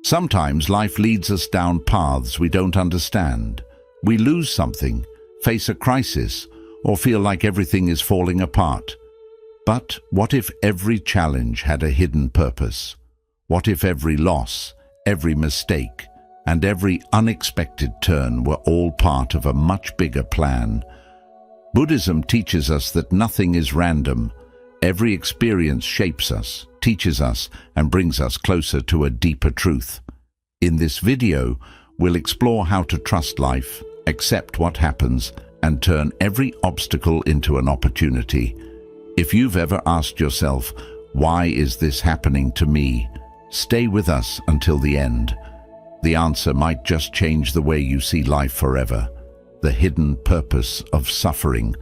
Sometimes life leads us down paths we don't understand. We lose something, face a crisis, or feel like everything is falling apart. But what if every challenge had a hidden purpose? What if every loss, every mistake, and every unexpected turn were all part of a much bigger plan? Buddhism teaches us that nothing is random. Every experience shapes us, teaches us, and brings us closer to a deeper truth. In this video, we'll explore how to trust life, accept what happens, and turn every obstacle into an opportunity. If you've ever asked yourself, "Why is this happening to me?" stay with us until the end. The answer might just change the way you see life forever. The hidden purpose of suffering.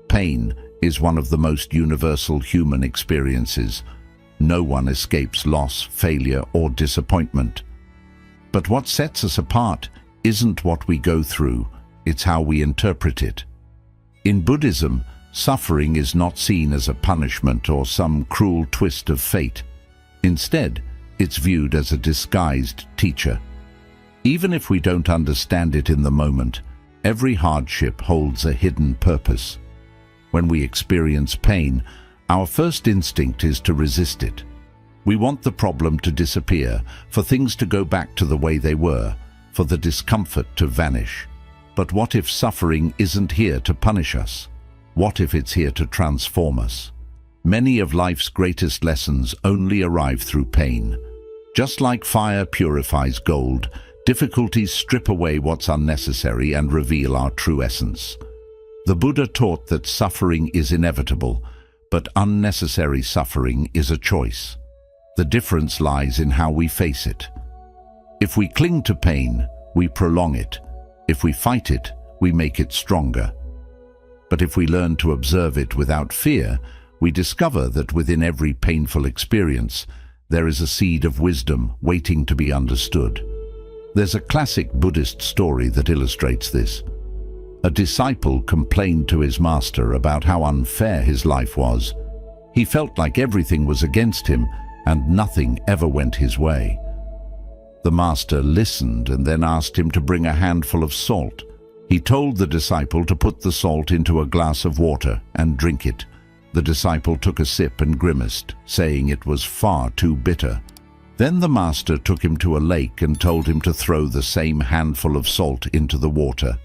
Pain is one of the most universal human experiences. No one escapes loss, failure, or disappointment. But what sets us apart isn't what we go through, it's how we interpret it. In Buddhism, suffering is not seen as a punishment or some cruel twist of fate. Instead, it's viewed as a disguised teacher. Even if we don't understand it in the moment, every hardship holds a hidden purpose. When we experience pain, our first instinct is to resist it. We want the problem to disappear, for things to go back to the way they were, for the discomfort to vanish. But what if suffering isn't here to punish us? What if it's here to transform us? Many of life's greatest lessons only arrive through pain. Just like fire purifies gold, difficulties strip away what's unnecessary and reveal our true essence. The Buddha taught that suffering is inevitable, but unnecessary suffering is a choice. The difference lies in how we face it. If we cling to pain, we prolong it. If we fight it, we make it stronger. But if we learn to observe it without fear, we discover that within every painful experience, there is a seed of wisdom waiting to be understood. There's a classic Buddhist story that illustrates this. A disciple complained to his master about how unfair his life was. He felt like everything was against him and nothing ever went his way. The master listened and then asked him to bring a handful of salt. He told the disciple to put the salt into a glass of water and drink it. The disciple took a sip and grimaced, saying it was far too bitter. Then the master took him to a lake and told him to throw the same handful of salt into the water.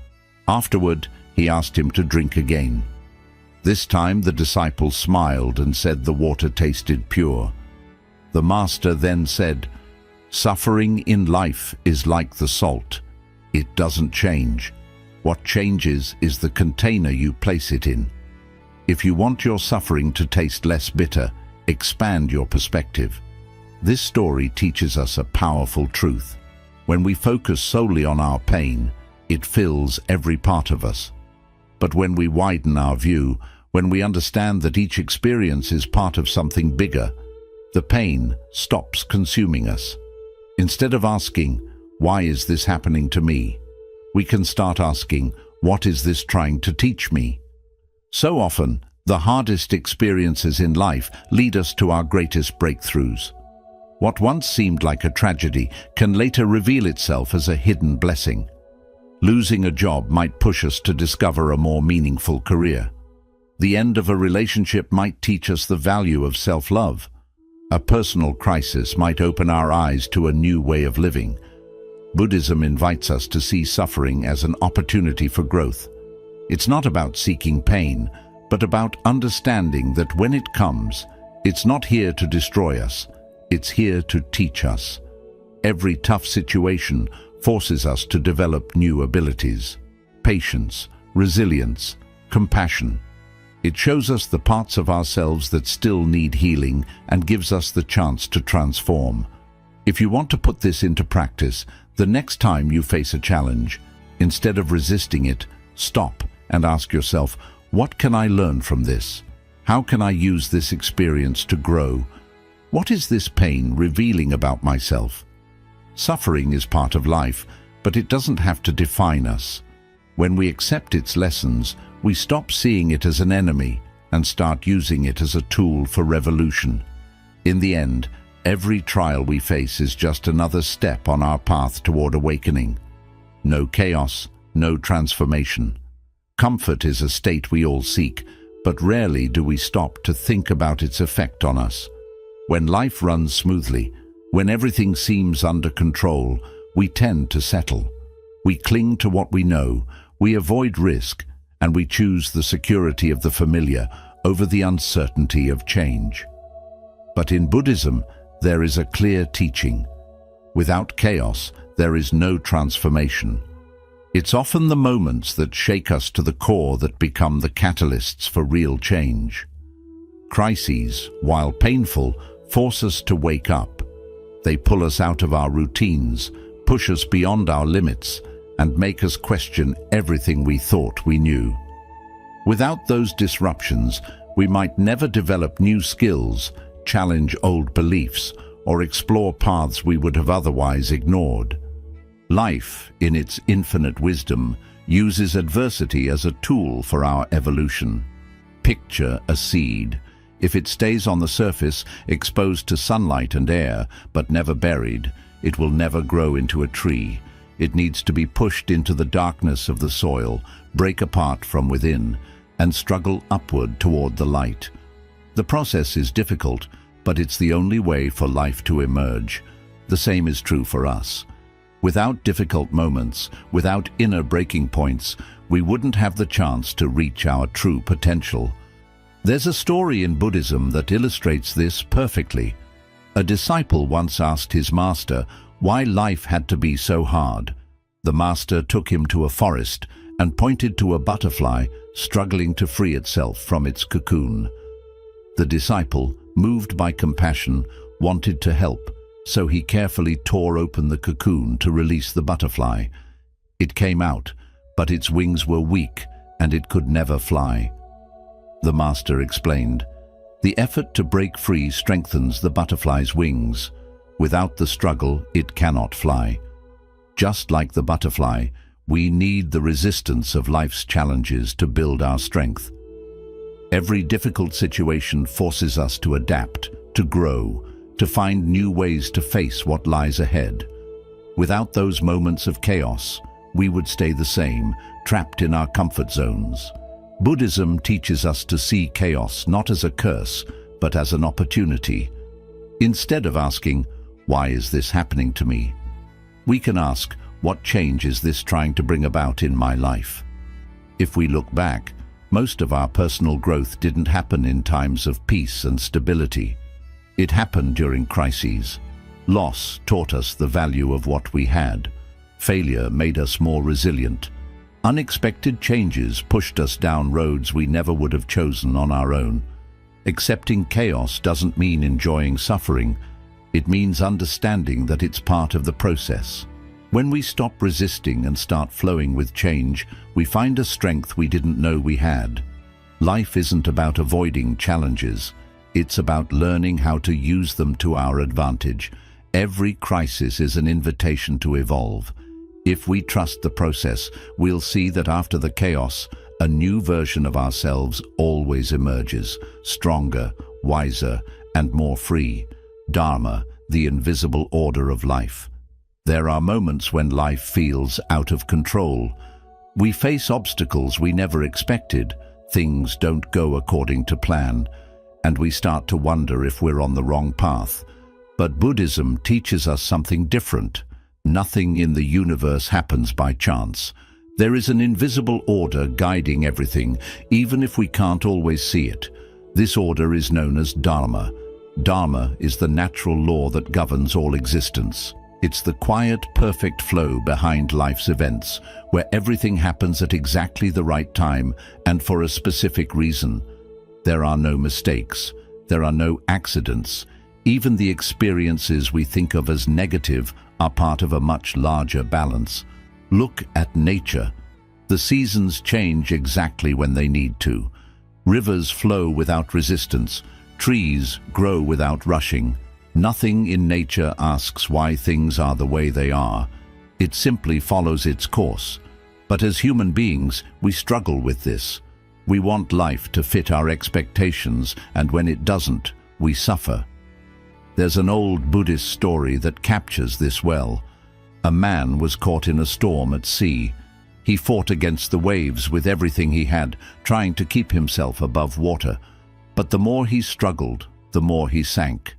Afterward, he asked him to drink again. This time the disciple smiled and said the water tasted pure. The master then said, "Suffering in life is like the salt. It doesn't change. What changes is the container you place it in. If you want your suffering to taste less bitter, expand your perspective." This story teaches us a powerful truth. When we focus solely on our pain, it fills every part of us. But when we widen our view, when we understand that each experience is part of something bigger, the pain stops consuming us. Instead of asking, "Why is this happening to me?" we can start asking, "What is this trying to teach me?" So often, the hardest experiences in life lead us to our greatest breakthroughs. What once seemed like a tragedy can later reveal itself as a hidden blessing. Losing a job might push us to discover a more meaningful career. The end of a relationship might teach us the value of self-love. A personal crisis might open our eyes to a new way of living. Buddhism invites us to see suffering as an opportunity for growth. It's not about seeking pain, but about understanding that when it comes, it's not here to destroy us, it's here to teach us. Every tough situation forces us to develop new abilities: patience, resilience, compassion. It shows us the parts of ourselves that still need healing and gives us the chance to transform. If you want to put this into practice, the next time you face a challenge, instead of resisting it, stop and ask yourself, "What can I learn from this? How can I use this experience to grow? What is this pain revealing about myself?" Suffering is part of life, but it doesn't have to define us. When we accept its lessons, we stop seeing it as an enemy and start using it as a tool for revolution. In the end, Every trial we face is just another step on our path toward awakening. No chaos, no transformation. Comfort is a state we all seek, but rarely do we stop to think about its effect on us. When life runs smoothly, when everything seems under control, we tend to settle. We cling to what we know, we avoid risk, and we choose the security of the familiar over the uncertainty of change. But in Buddhism, there is a clear teaching. Without chaos, there is no transformation. It's often the moments that shake us to the core that become the catalysts for real change. Crises, while painful, force us to wake up. They pull us out of our routines, push us beyond our limits, and make us question everything we thought we knew. Without those disruptions, we might never develop new skills, challenge old beliefs, or explore paths we would have otherwise ignored. Life, in its infinite wisdom, uses adversity as a tool for our evolution. Picture a seed. If it stays on the surface, exposed to sunlight and air, but never buried, it will never grow into a tree. It needs to be pushed into the darkness of the soil, break apart from within, and struggle upward toward the light. The process is difficult, but it's the only way for life to emerge. The same is true for us. Without difficult moments, without inner breaking points, we wouldn't have the chance to reach our true potential. There's a story in Buddhism that illustrates this perfectly. A disciple once asked his master why life had to be so hard. The master took him to a forest and pointed to a butterfly struggling to free itself from its cocoon. The disciple, moved by compassion, wanted to help, so he carefully tore open the cocoon to release the butterfly. It came out, but its wings were weak and it could never fly. The master explained, "The effort to break free strengthens the butterfly's wings. Without the struggle, it cannot fly." Just like the butterfly, we need the resistance of life's challenges to build our strength. Every difficult situation forces us to adapt, to grow, to find new ways to face what lies ahead. Without those moments of chaos, we would stay the same, trapped in our comfort zones. Buddhism teaches us to see chaos not as a curse, but as an opportunity. Instead of asking, "Why is this happening to me?" we can ask, "What change is this trying to bring about in my life?" If we look back, most of our personal growth didn't happen in times of peace and stability. It happened during crises. Loss taught us the value of what we had. Failure made us more resilient. Unexpected changes pushed us down roads we never would have chosen on our own. Accepting chaos doesn't mean enjoying suffering. It means understanding that it's part of the process. When we stop resisting and start flowing with change, we find a strength we didn't know we had. Life isn't about avoiding challenges. It's about learning how to use them to our advantage. Every crisis is an invitation to evolve. If we trust the process, we'll see that after the chaos, a new version of ourselves always emerges, stronger, wiser, and more free. Dharma, the invisible order of life. There are moments when life feels out of control. We face obstacles we never expected. Things don't go according to plan, and we start to wonder if we're on the wrong path. But Buddhism teaches us something different. Nothing in the universe happens by chance. There is an invisible order guiding everything, even if we can't always see it. This order is known as Dharma. Dharma is the natural law that governs all existence. It's the quiet, perfect flow behind life's events, where everything happens at exactly the right time and for a specific reason. There are no mistakes. There are no accidents. Even the experiences we think of as negative are part of a much larger balance. Look at nature. The seasons change exactly when they need to. Rivers flow without resistance. Trees grow without rushing. Nothing in nature asks why things are the way they are. It simply follows its course. But as human beings, we struggle with this. We want life to fit our expectations, and when it doesn't, we suffer. There's an old Buddhist story that captures this well. A man was caught in a storm at sea. He fought against the waves with everything he had, trying to keep himself above water. But the more he struggled, the more he sank.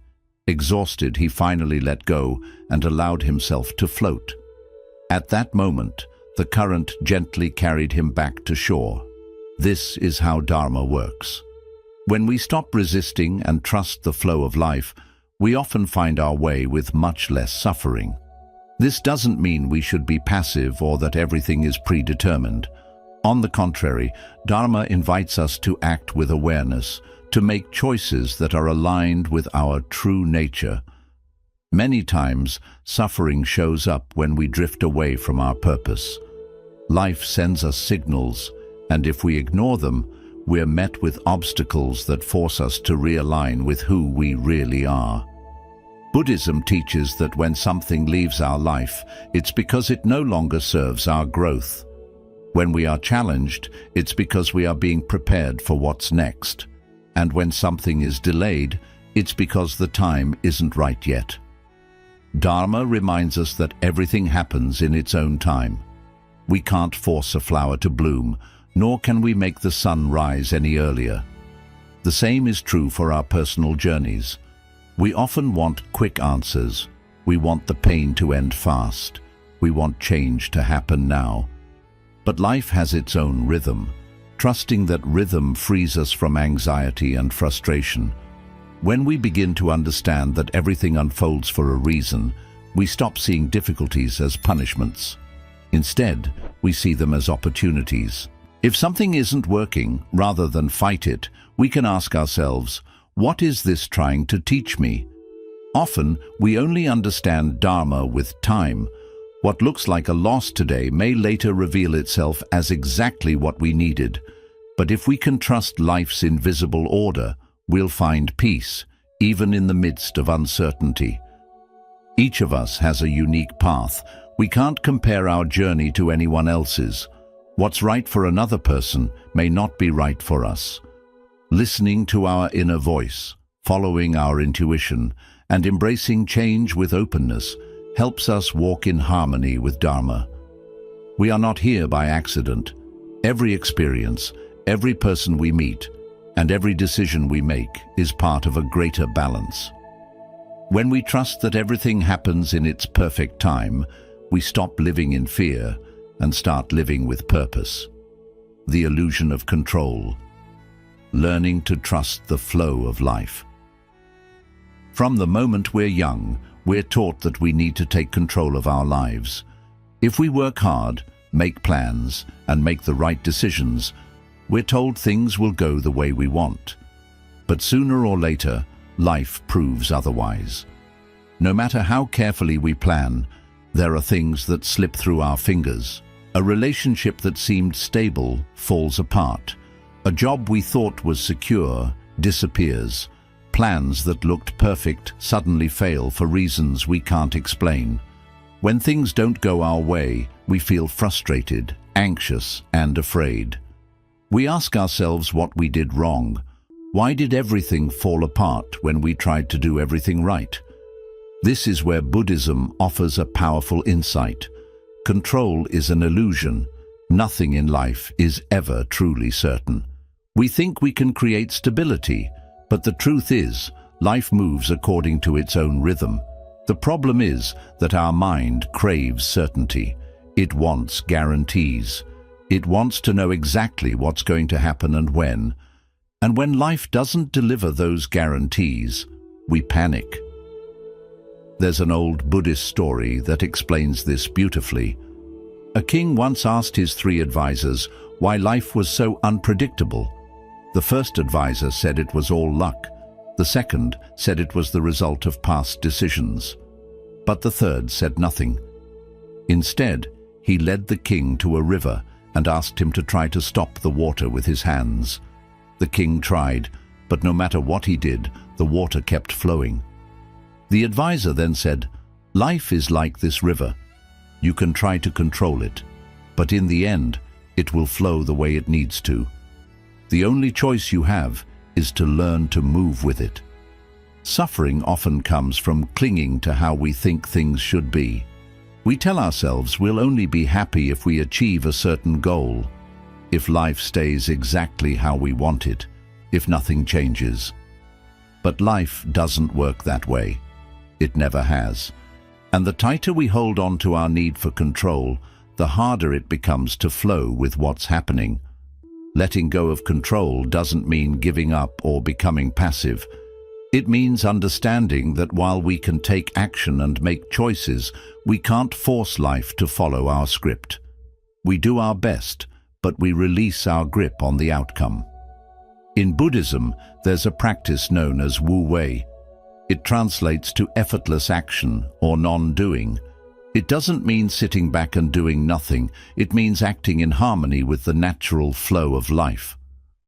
Exhausted, he finally let go and allowed himself to float. At that moment, the current gently carried him back to shore. This is how Dharma works. When we stop resisting and trust the flow of life, we often find our way with much less suffering. This doesn't mean we should be passive or that everything is predetermined. On the contrary, Dharma invites us to act with awareness, to make choices that are aligned with our true nature. Many times, suffering shows up when we drift away from our purpose. Life sends us signals, and if we ignore them, we're met with obstacles that force us to realign with who we really are. Buddhism teaches that when something leaves our life, it's because it no longer serves our growth. When we are challenged, it's because we are being prepared for what's next. And when something is delayed, it's because the time isn't right yet. Dharma reminds us that everything happens in its own time. We can't force a flower to bloom, nor can we make the sun rise any earlier. The same is true for our personal journeys. We often want quick answers. We want the pain to end fast. We want change to happen now. But life has its own rhythm. Trusting that rhythm frees us from anxiety and frustration. When we begin to understand that everything unfolds for a reason, we stop seeing difficulties as punishments. Instead, we see them as opportunities. If something isn't working, rather than fight it, we can ask ourselves, what is this trying to teach me? Often, we only understand Dharma with time. What looks like a loss today may later reveal itself as exactly what we needed. But if we can trust life's invisible order, we'll find peace, even in the midst of uncertainty. Each of us has a unique path. We can't compare our journey to anyone else's. What's right for another person may not be right for us. Listening to our inner voice, following our intuition, and embracing change with openness helps us walk in harmony with Dharma. We are not here by accident. Every experience, every person we meet, and every decision we make is part of a greater balance. When we trust that everything happens in its perfect time, we stop living in fear and start living with purpose. The illusion of control. Learning to trust the flow of life. From the moment we're young, we're taught that we need to take control of our lives. If we work hard, make plans, and make the right decisions, we're told things will go the way we want. But sooner or later, life proves otherwise. No matter how carefully we plan, there are things that slip through our fingers. A relationship that seemed stable falls apart. A job we thought was secure disappears. Plans that looked perfect suddenly fail for reasons we can't explain. When things don't go our way, we feel frustrated, anxious, and afraid. We ask ourselves what we did wrong. Why did everything fall apart when we tried to do everything right? This is where Buddhism offers a powerful insight. Control is an illusion. Nothing in life is ever truly certain. We think we can create stability, but the truth is, life moves according to its own rhythm. The problem is that our mind craves certainty. It wants guarantees. It wants to know exactly what's going to happen and when. And when life doesn't deliver those guarantees, we panic. There's an old Buddhist story that explains this beautifully. A king once asked his 3 advisors why life was so unpredictable. The first advisor said it was all luck. The second said it was the result of past decisions. But the third said nothing. Instead, he led the king to a river and asked him to try to stop the water with his hands. The king tried, but no matter what he did, the water kept flowing. The advisor then said, "Life is like this river. You can try to control it, but in the end, it will flow the way it needs to. The only choice you have is to learn to move with it." Suffering often comes from clinging to how we think things should be. We tell ourselves we'll only be happy if we achieve a certain goal, if life stays exactly how we want it, if nothing changes. But life doesn't work that way. It never has. And the tighter we hold on to our need for control, the harder it becomes to flow with what's happening. Letting go of control doesn't mean giving up or becoming passive. It means understanding that while we can take action and make choices, we can't force life to follow our script. We do our best, but we release our grip on the outcome. In Buddhism, there's a practice known as Wu Wei. It translates to effortless action or non-doing. It doesn't mean sitting back and doing nothing. It means acting in harmony with the natural flow of life.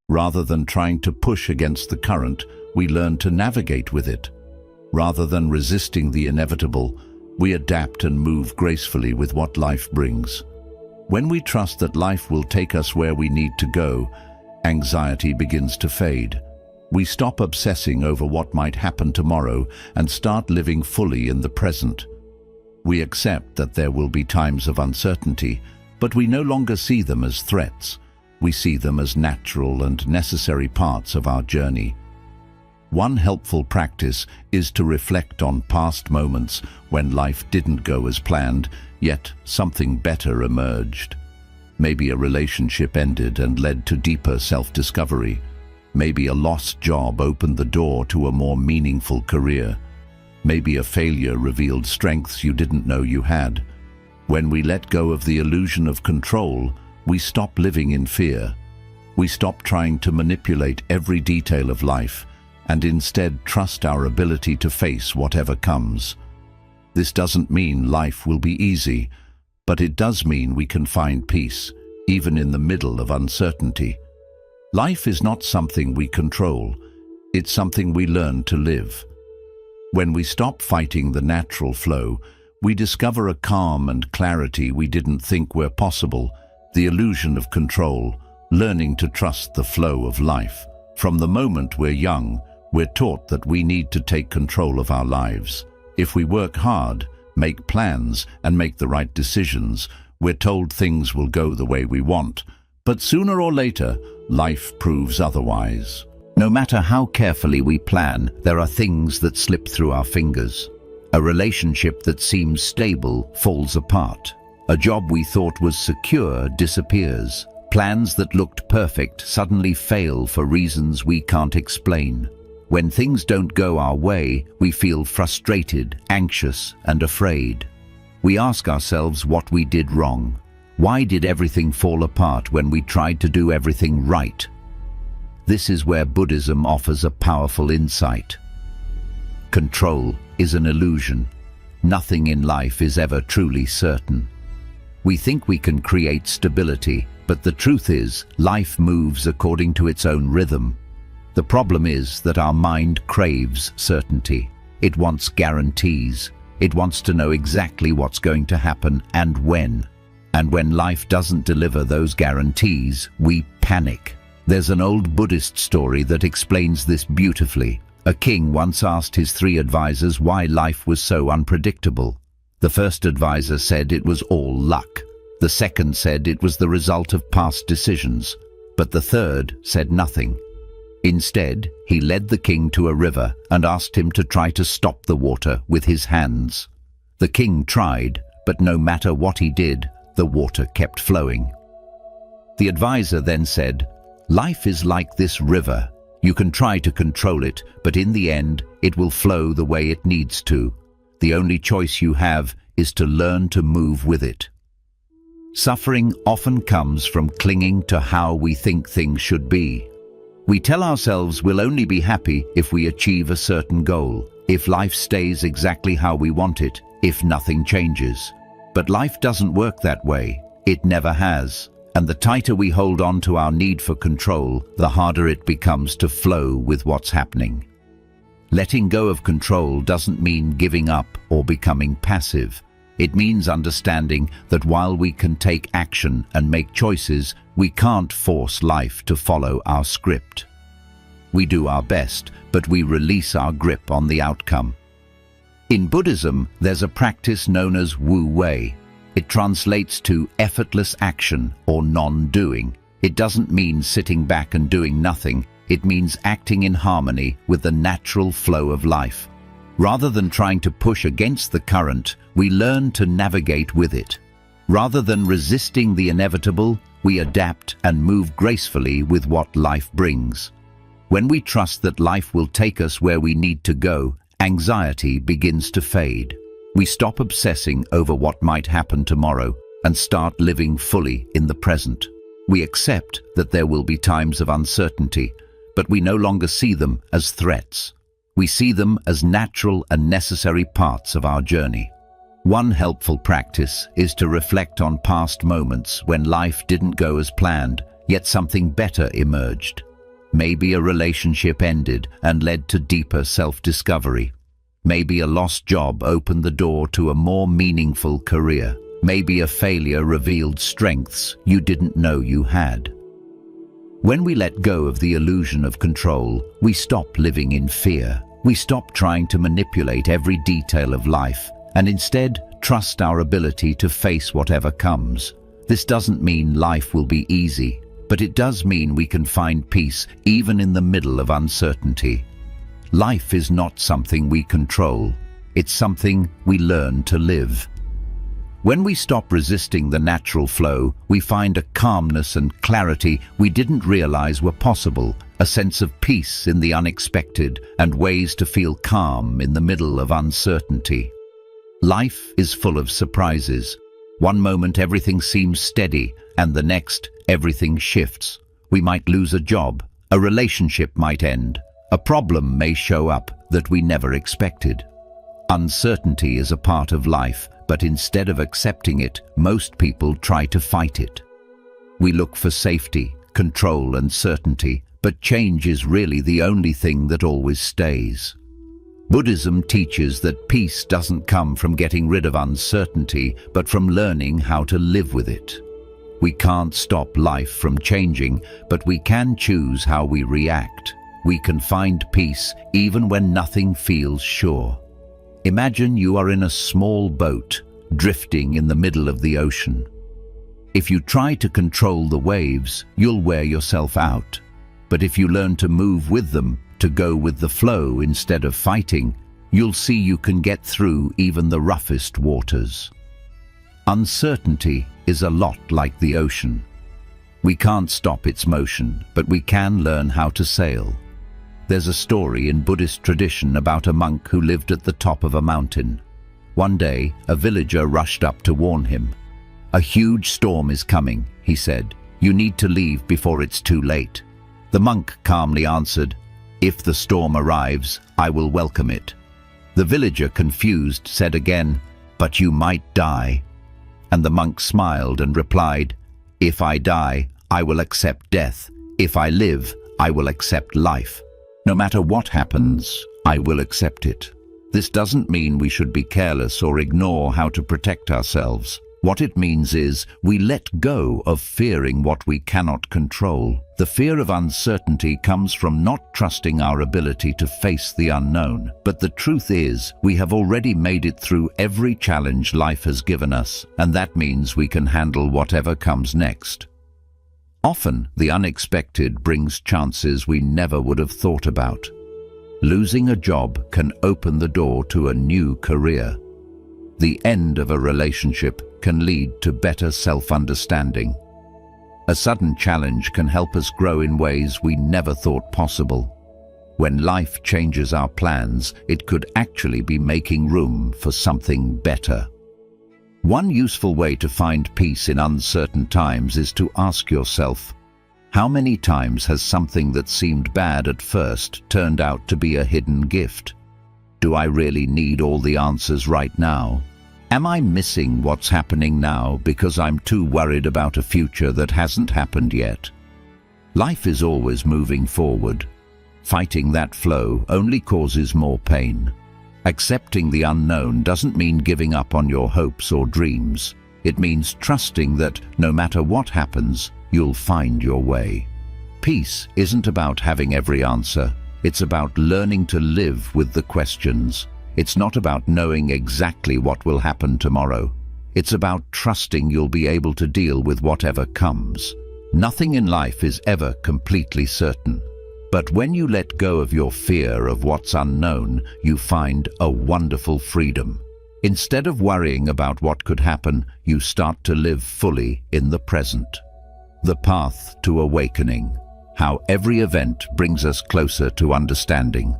Rather than trying to push against the current, we learn to navigate with it. Rather than resisting the inevitable, we adapt and move gracefully with what life brings. When we trust that life will take us where we need to go, anxiety begins to fade. We stop obsessing over what might happen tomorrow and start living fully in the present. We accept that there will be times of uncertainty, but we no longer see them as threats. We see them as natural and necessary parts of our journey. One helpful practice is to reflect on past moments when life didn't go as planned, yet something better emerged. Maybe a relationship ended and led to deeper self-discovery. Maybe a lost job opened the door to a more meaningful career. Maybe a failure revealed strengths you didn't know you had. When we let go of the illusion of control, we stop living in fear. We stop trying to manipulate every detail of life and instead trust our ability to face whatever comes. This doesn't mean life will be easy, but it does mean we can find peace, even in the middle of uncertainty. Life is not something we control, it's something we learn to live. When we stop fighting the natural flow, we discover a calm and clarity we didn't think were possible, the illusion of control, learning to trust the flow of life. From the moment we're young, we're taught that we need to take control of our lives. If we work hard, make plans, and make the right decisions, we're told things will go the way we want. But sooner or later, life proves otherwise. No matter how carefully we plan, there are things that slip through our fingers. A relationship that seems stable falls apart. A job we thought was secure disappears. Plans that looked perfect suddenly fail for reasons we can't explain. When things don't go our way, we feel frustrated, anxious, and afraid. We ask ourselves what we did wrong. Why did everything fall apart when we tried to do everything right? This is where Buddhism offers a powerful insight. Control is an illusion. Nothing in life is ever truly certain. We think we can create stability, but the truth is, life moves according to its own rhythm. The problem is that our mind craves certainty. It wants guarantees. It wants to know exactly what's going to happen and when. And when life doesn't deliver those guarantees, we panic. There's an old Buddhist story that explains this beautifully. A king once asked his 3 advisors why life was so unpredictable. The first advisor said it was all luck. The second said it was the result of past decisions. But the third said nothing. Instead, he led the king to a river and asked him to try to stop the water with his hands. The king tried, but no matter what he did, the water kept flowing. The advisor then said, "Life is like this river. You can try to control it, but in the end, it will flow the way it needs to. The only choice you have is to learn to move with it." Suffering often comes from clinging to how we think things should be. We tell ourselves we'll only be happy if we achieve a certain goal, if life stays exactly how we want it, if nothing changes. But life doesn't work that way. It never has. And the tighter we hold on to our need for control, the harder it becomes to flow with what's happening. Letting go of control doesn't mean giving up or becoming passive. It means understanding that while we can take action and make choices, we can't force life to follow our script. We do our best, but we release our grip on the outcome. In Buddhism, there's a practice known as Wu Wei. It translates to effortless action or non-doing. It doesn't mean sitting back and doing nothing. It means acting in harmony with the natural flow of life. Rather than trying to push against the current, we learn to navigate with it. Rather than resisting the inevitable, we adapt and move gracefully with what life brings. When we trust that life will take us where we need to go, anxiety begins to fade. We stop obsessing over what might happen tomorrow and start living fully in the present. We accept that there will be times of uncertainty, but we no longer see them as threats. We see them as natural and necessary parts of our journey. One helpful practice is to reflect on past moments when life didn't go as planned, yet something better emerged. Maybe a relationship ended and led to deeper self-discovery. Maybe a lost job opened the door to a more meaningful career. Maybe a failure revealed strengths you didn't know you had. When we let go of the illusion of control, we stop living in fear. We stop trying to manipulate every detail of life and instead trust our ability to face whatever comes. This doesn't mean life will be easy, but it does mean we can find peace even in the middle of uncertainty. Life is not something we control. It's something we learn to live. When we stop resisting the natural flow, we find a calmness and clarity we didn't realize were possible, a sense of peace in the unexpected, and ways to feel calm in the middle of uncertainty. Life is full of surprises. One moment everything seems steady, and the next everything shifts. We might lose a job, a relationship might end, a problem may show up that we never expected. Uncertainty is a part of life, but instead of accepting it, most people try to fight it. We look for safety, control, and certainty, but change is really the only thing that always stays. Buddhism teaches that peace doesn't come from getting rid of uncertainty, but from learning how to live with it. We can't stop life from changing, but we can choose how we react. We can find peace even when nothing feels sure. Imagine you are in a small boat, drifting in the middle of the ocean. If you try to control the waves, you'll wear yourself out. But if you learn to move with them, to go with the flow instead of fighting, you'll see you can get through even the roughest waters. Uncertainty is a lot like the ocean. We can't stop its motion, but we can learn how to sail. There's a story in Buddhist tradition about a monk who lived at the top of a mountain. One day, a villager rushed up to warn him. "A huge storm is coming," he said. "You need to leave before it's too late." The monk calmly answered, "If the storm arrives, I will welcome it." The villager, confused, said again, "But you might die." And the monk smiled and replied, "If I die, I will accept death. If I live, I will accept life. No matter what happens, I will accept it." This doesn't mean we should be careless or ignore how to protect ourselves. What it means is we let go of fearing what we cannot control. The fear of uncertainty comes from not trusting our ability to face the unknown. But the truth is, we have already made it through every challenge life has given us, and that means we can handle whatever comes next. Often, the unexpected brings chances we never would have thought about. Losing a job can open the door to a new career. The end of a relationship can lead to better self-understanding. A sudden challenge can help us grow in ways we never thought possible. When life changes our plans, it could actually be making room for something better. One useful way to find peace in uncertain times is to ask yourself, how many times has something that seemed bad at first turned out to be a hidden gift? Do I really need all the answers right now? Am I missing what's happening now because I'm too worried about a future that hasn't happened yet? Life is always moving forward. Fighting that flow only causes more pain. Accepting the unknown doesn't mean giving up on your hopes or dreams. It means trusting that no matter what happens, you'll find your way. peace isn't about having every answer. It's about learning to live with the questions. It's not about knowing exactly what will happen tomorrow. It's about trusting you'll be able to deal with whatever comes. Nothing in life is ever completely certain. But when you let go of your fear of what's unknown, you find a wonderful freedom. Instead of worrying about what could happen, you start to live fully in the present. The path to awakening. How every event brings us closer to understanding.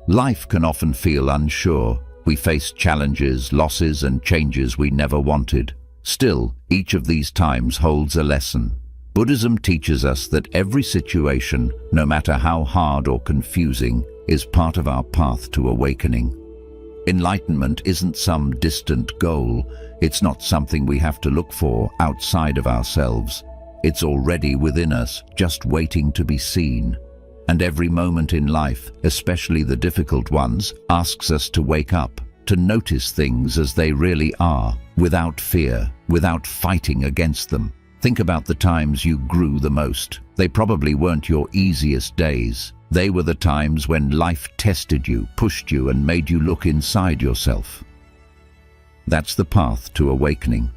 Life can often feel unsure. We face challenges, losses, and changes we never wanted. Still, each of these times holds a lesson. Buddhism teaches us that every situation, no matter how hard or confusing, is part of our path to awakening. Enlightenment isn't some distant goal. It's not something we have to look for outside of ourselves. It's already within us, just waiting to be seen. And every moment in life, especially the difficult ones, asks us to wake up, to notice things as they really are, without fear, without fighting against them. Think about the times you grew the most. They probably weren't your easiest days. They were the times when life tested you, pushed you, and made you look inside yourself. That's the path to awakening.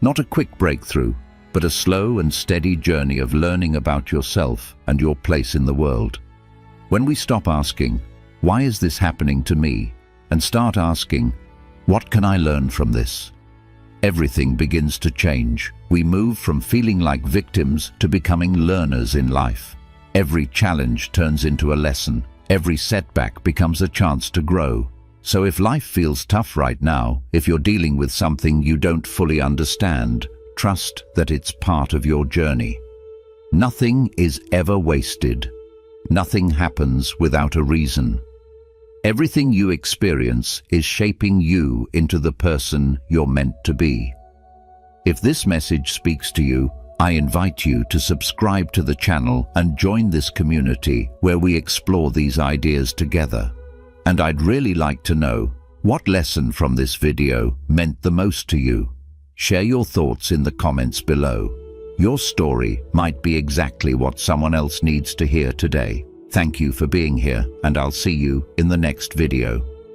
Not a quick breakthrough, but a slow and steady journey of learning about yourself and your place in the world. When we stop asking, "Why is this happening to me?" and start asking, "What can I learn from this?" everything begins to change. We move from feeling like victims to becoming learners in life. Every challenge turns into a lesson. Every setback becomes a chance to grow. So if life feels tough right now, if you're dealing with something you don't fully understand, trust that it's part of your journey. Nothing is ever wasted. Nothing happens without a reason. Everything you experience is shaping you into the person you're meant to be. If this message speaks to you, I invite you to subscribe to the channel and join this community where we explore these ideas together. And I'd really like to know, what lesson from this video meant the most to you? Share your thoughts in the comments below. Your story might be exactly what someone else needs to hear today. Thank you for being here, and I'll see you in the next video.